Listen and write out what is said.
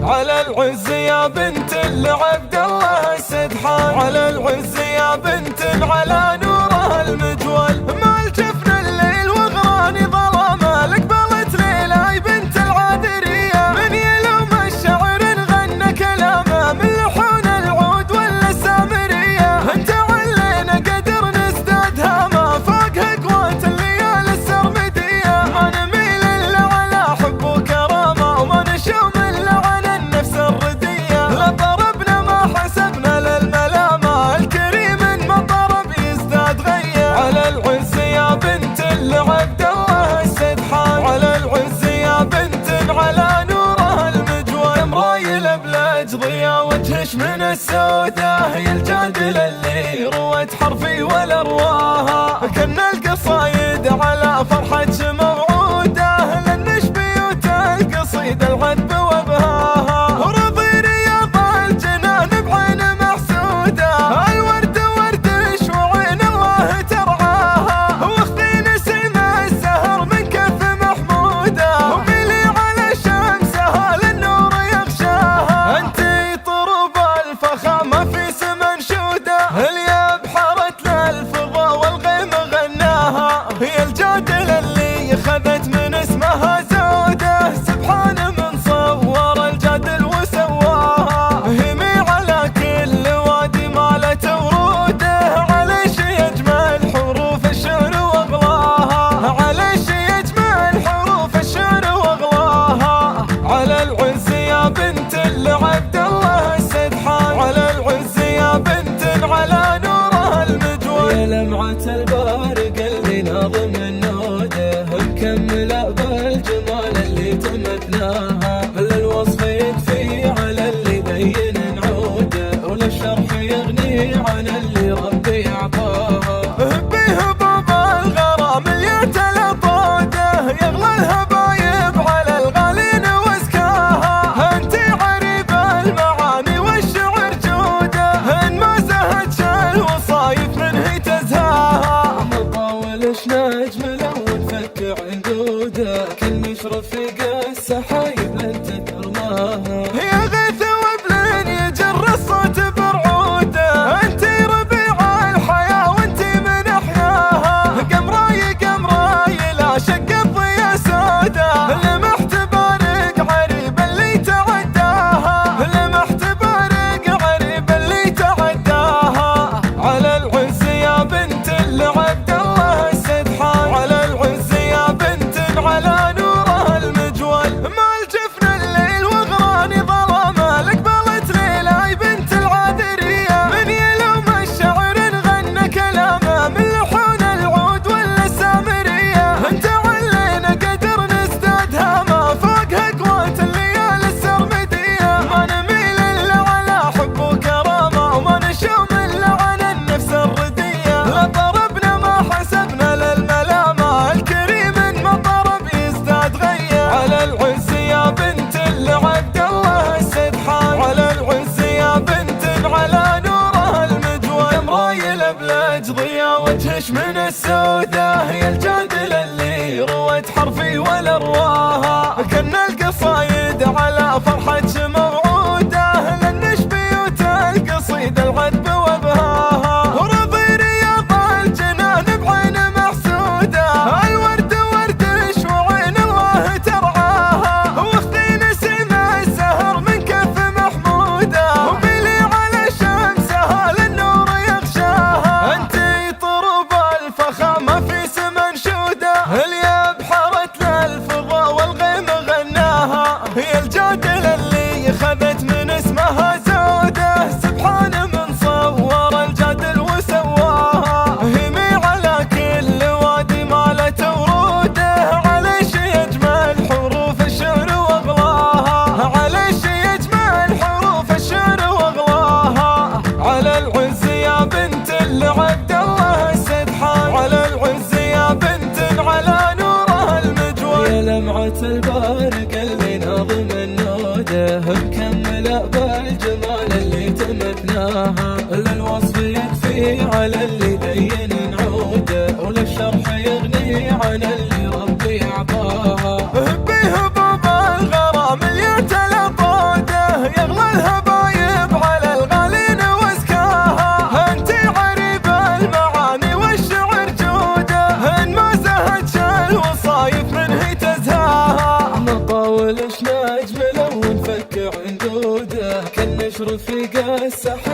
على العز يا بنت العبد الله السدحان، على العز يا بنت على نوره المجول، ما الجفن الليل وغراني ظلام لك بلت ليلى بنت العادرية، من يلوم الشعر غنى كلامه من لحون العود ولا السامرية، انت علينا قدر نزداد هامه فوق قوات الليالي السرمدية، ما نميل الا على حب وكرامه وما نشوم الا عن النفس الردية، لا ضربنا ما حسبنا للملامه الكريم ما ضرب يزداد غية، على العز يا بنت العبد الله السدحان، على العز يا بنت على نوره المجول، مرايل بلاج ضيا وجهش من السودة، هي الجادل اللي روت حرفي ولا رواها، كنا القصايد على فرحة موعودة لنش بيوت القصيد العذب وبهاها، ورضي رياض الجنان بعين محسودة، الورد وردش وعين الله ترعاها، واخذي نسيم السهر من كف محمودة، وميلي على شمسها للنور يغشاها، انتي طرب الفخامة في سمن شودة، اللي بحرت للفضا والغيم غناها، هي الجادل اللي خذت من اسمها زودة، سبحان من صور الجادل وسواها، همي على كل وادي مالت وروده، على شي يجمل حروف الشعر واغلاها، على شي يجمل حروف الشعر واغلاها، على العز يا بنت العبد الله السدحان، على العز يا بنت على نوره المجول، يا لمعة البارق اللي ناظم النوده، مكملة بالجمال اللي تمثلاها، للوصف يكفي على اللي بين نعوده، وللشرح يغني عن اللي ربي اعطاها، هبي هبوب الغرام اللي يتلطوده، يغلى الهبايب على الغالين واسكاها، انتي عريب المعاني والشعر جوده، ان ما زهدش الوصايف منه تزهاها، مطاولش نجم لو نفك عنقوده، كل مشرف في السحايب لن ترماها، يا غيث وبلين يجر الصوت برعوده، انتي ربيع الحياة وانتي من احياها، قمراي لا شق الضيا سوده، لمحت بارق عريب اللي تعداها، لمحت بارق عريب اللي تعداها، على العز يا بنت العبد الله السدحان، على العز يا بنت على نوره المجول، ما الجفن الليل وغراني ظلام لك بلت ليلى بنت العادرية، من يلوم الشعر غنى كلامه من لحون العود ولا السامرية، انت علينا قدر نزداد هامه فوق قوات الليالي السرمدية، ما نميل الا على حب وكرامه وما نشوم الا عن النفس الردية، لا ضربنا ما حسبنا للملامه الكريم ما ضرب يزداد غية، على العز يا بنت العبد الله السدحان، على العز يا بنت على نوره المجول، مرايل بلاج ضيا وجهش من السودة، هي الجادل اللي روت حرفي ولا رواها، كنا القصايد على فرحة موعودة لنش بيوت القصيد العذب وبهاها، ورضي رياض الجنان بعين محسودة، الورد وردش وعين الله ترعاها، واخذي نسيم السهر من كف محمودة، وميلي على شمسها للنور يغشاها، انتي طرب الفخامة في سمن شودة، اللي بحرت للفضا والغيم غناها، هي الجادل اللي خذت من اسمها زودة، سبحان من صور الجادل وسواها، همي على كل وادي مالت وروده، على شي يجمل حروف الشعر واغلاها، على شي يجمل حروف الشعر واغلاها، على العز يا بنت العبد الله السدحان، على العز يا بنت على نوره المجول، يا لمعة البارق اللي ناظم النوده، مكملة بالجمال اللي تمثلاها، للوصف يكفي على اللي بين نعوده، وللشرح يغني عن اللي ربي اعطاها، هبي هبوب الغرام اللي يتلطوده، رفيق السحر